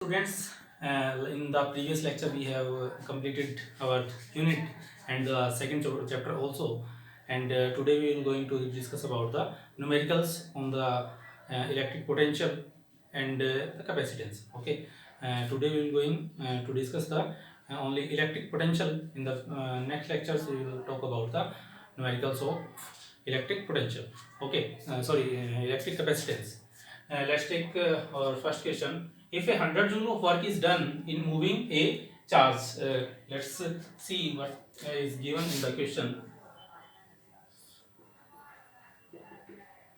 Students, in the previous lecture we have completed our unit and the second chapter also, and today we are going to discuss about the numericals on the electric potential and the capacitance. Okay, today we will going to discuss the only electric potential. In the next lectures we will talk about the numericals of electric potential. Okay, electric capacitance. Let's take our first question. If 100 joule of work is done in moving a charge, let's see what is given in the question.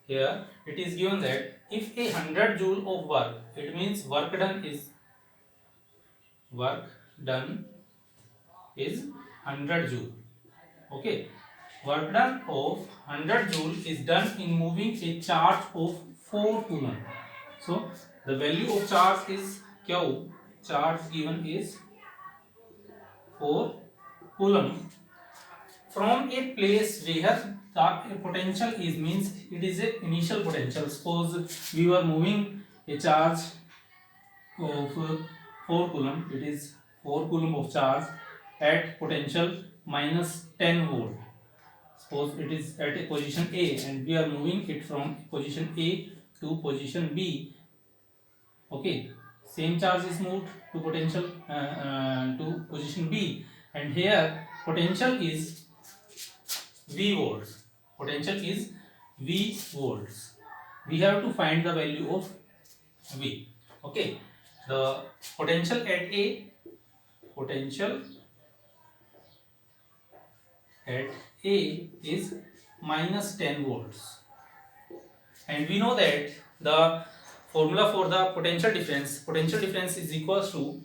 Here it is given that if 100 joule of work, it means work done is 100 joule. Okay, work done of 100 joule is done in moving a charge of 4 coulomb. So the value of charge is Q. Charge given is 4 coulomb from a place where the potential is, means it is a initial potential. Suppose we were moving a charge of 4 coulomb. It is 4 coulomb of charge at potential minus 10 volt. Suppose it is at a position A and we are moving it from position A to position B. Okay, same charge is moved to potential to position B, and here potential is V volts. Potential is V volts. We have to find the value of V. Okay, the potential at A is minus 10 volts, and we know that the formula for the potential difference is equals to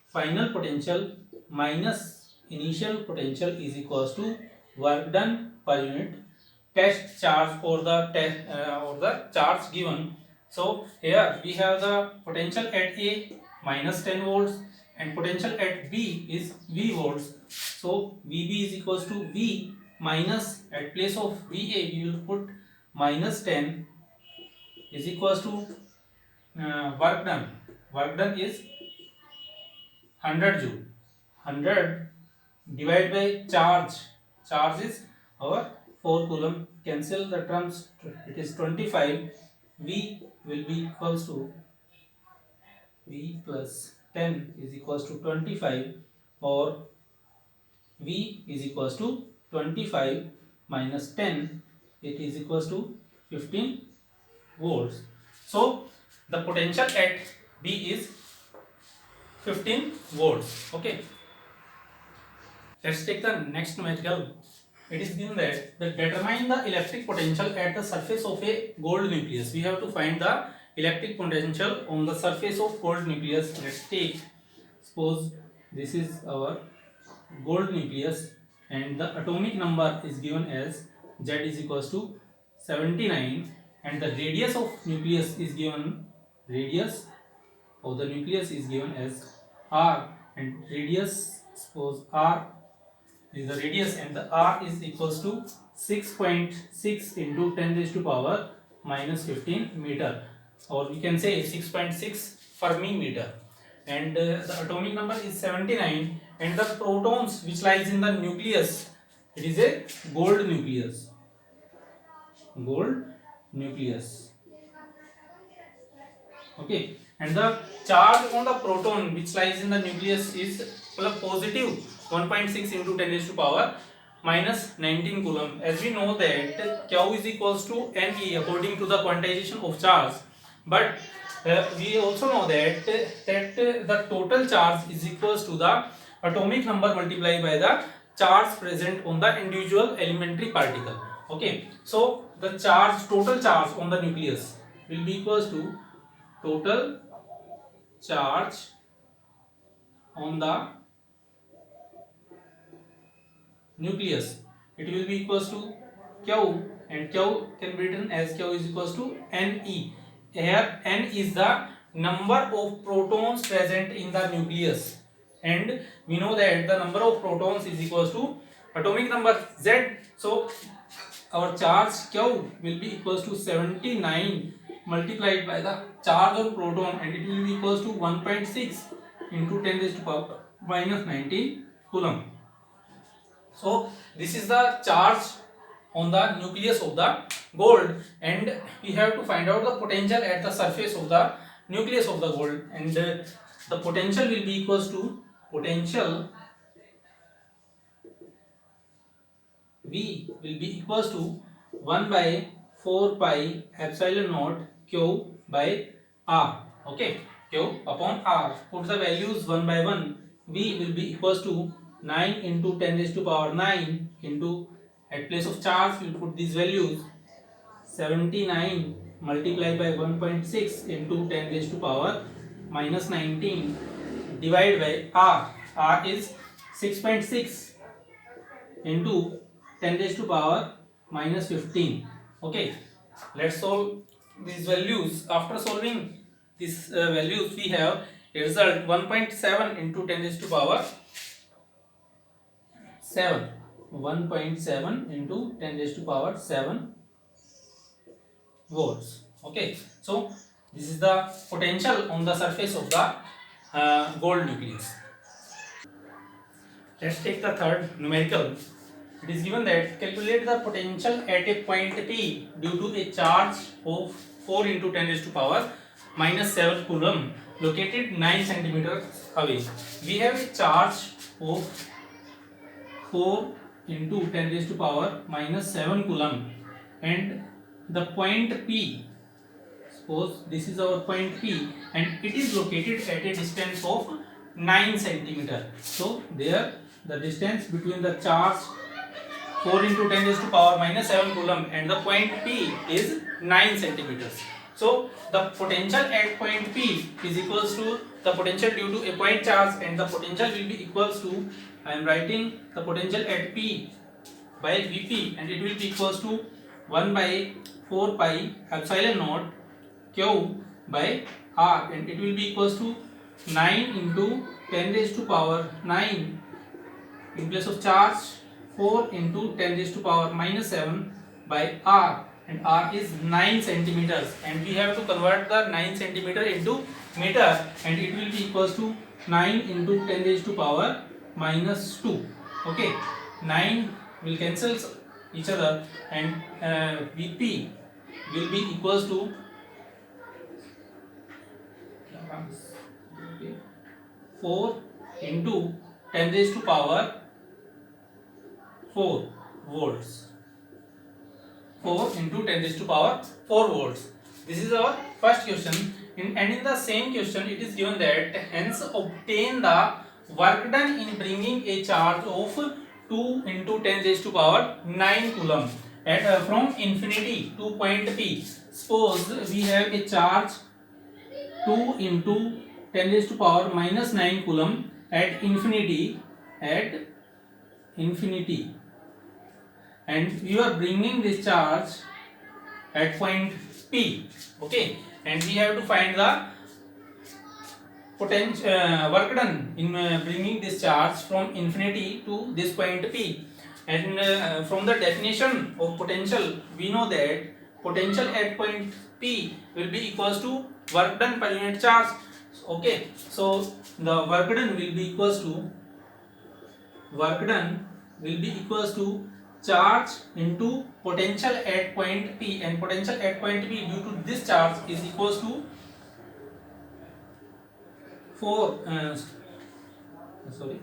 final potential minus initial potential is equals to work done per unit test charge or the charge given. So here we have the potential at A minus 10 volts and potential at B is V volts. So VB is equals to V minus, at place of VA we will put minus 10 is equals to work done. Work done is 100 joule. 100 divided by charge. Charge is our 4 coulomb. Cancel the terms. It is 25. V will be equals to V plus 10 is equals to 25, or V is equals to 25 minus 10. It is equals to 15 volts. So the potential at B is 15 volts. Okay, let's take the next numerical. It is given that determine the electric potential at the surface of a gold nucleus. We have to find the electric potential on the surface of gold nucleus. Let's take, suppose this is our gold nucleus and the atomic number is given as Z is equals to 79, and the radius of nucleus is given, radius of the nucleus is given as R, and radius, suppose R is the radius, and the R is equals to 6.6 into 10 raised to power minus 15 meter, or we can say 6.6 Fermi meter, and the atomic number is 79, and the protons which lies in the nucleus, it is a gold nucleus. Okay, and the charge on the proton which lies in the nucleus is positive 1.6 into 10 raised to power minus 19 coulomb. As we know that Q is equals to Ne according to the quantization of charge, but we also know that the total charge is equals to the atomic number multiplied by the charge present on the individual elementary particle. Okay, so the total charge on the nucleus will be equals to total charge on the nucleus. It will be equals to Q, and Q can be written as Q is equals to Ne. Here N is the number of protons present in the nucleus, and we know that the number of protons is equals to atomic number Z. So our charge Q will be equals to 79 multiplied by the charge on proton and it will be equals to 1.6 into 10 raised to power minus 19 coulomb. So this is the charge on the nucleus of the gold, and we have to find out the potential at the surface of the nucleus of the gold, and the potential will be equals to potential V will be equals to 1 by 4 pi epsilon naught Q by R. Okay, Q upon R. Put the values one by one. V will be equals to 9 into 10 raised to power 9 into, at place of charge we will put these values, 79 multiplied by 1.6 into 10 raised to power minus 19 divided by R. R is 6.6 into 10 raised to power minus 15. Okay, let's solve these values. After solving these values, we have a result 1.7 into 10 raised to power 7. 1.7 into 10 raised to power 7 volts. Okay, so this is the potential on the surface of the gold nucleus. Let's take the third numerical. It is given that calculate the potential at a point P due to a charge of 4 into 10 raised to power minus 7 coulomb located 9 centimeters away. We have a charge of 4 into 10 raised to power minus 7 coulomb, and the point P, suppose this is our point P and it is located at a distance of 9 centimeter. So there the distance between the charge 4 into 10 raised to power minus 7 coulomb and the point P is 9 centimeters. So the potential at point P is equals to the potential due to a point charge, and the potential will be equals to, I am writing the potential at P by Vp, and it will be equals to 1 by 4 pi epsilon naught Q by R, and it will be equals to 9 into 10 raised to power 9 in place of charge 4 into 10 raised to power minus 7 by R, and R is 9 centimeters, and we have to convert the 9 centimeter into meter, and it will be equals to 9 into 10 raised to power minus 2. Okay, 9 will cancel each other, and Vp will be equals to 4 into 10 raised to power 4 volts. 4 into 10 raised to power 4 volts. This is our first question. And in the same question, it is given that hence obtain the work done in bringing a charge of 2 into 10 raised to power 9 coulomb at from infinity to point P. Suppose we have a charge 2 into 10 raised to power minus 9 coulomb at infinity, and we are bringing this charge at point P. Okay, and we have to find the potential work done in bringing this charge from infinity to this point P, and from the definition of potential we know that potential at point P will be equals to work done per unit charge. Okay, so the work done will be equals to charge into potential at point P, and potential at point P due to this charge is equals to 4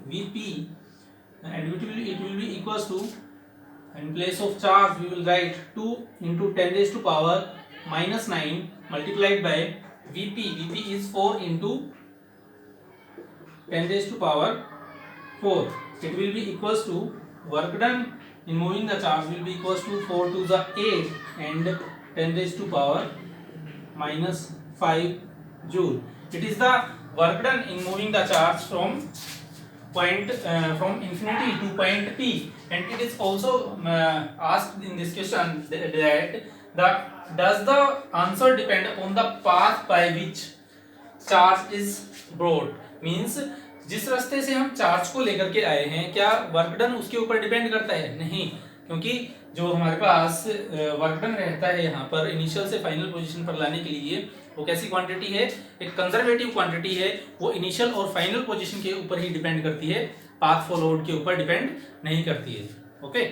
Vp, and it will be equals to, in place of charge we will write 2 into 10 raised to power minus 9 multiplied by Vp is 4 into 10 raised to power 4. It will be equals to work done in moving the charge will be equals to 4 to the 8 and 10 raised to power minus 5 joule. It is the work done in moving the charge from infinity to point P, and it is also asked in this question that does the answer depend upon the path by which charge is brought, means जिस रास्ते से हम charge को लेकर के आए हैं क्या वर्क डन उसके ऊपर डिपेंड करता है? नहीं, क्योंकि जो हमारे पास वर्क डन रहता है यहाँ पर इनिशियल से फाइनल पोजीशन पर लाने के लिए, वो कैसी क्वांटिटी है, एक कंजर्वेटिव क्वांटिटी है। वो इनिशियल और फाइनल पोजीशन के ऊपर ही डिपेंड करती है, पाथ फॉलोड के ऊपर डिपेंड नहीं करती है। ओके।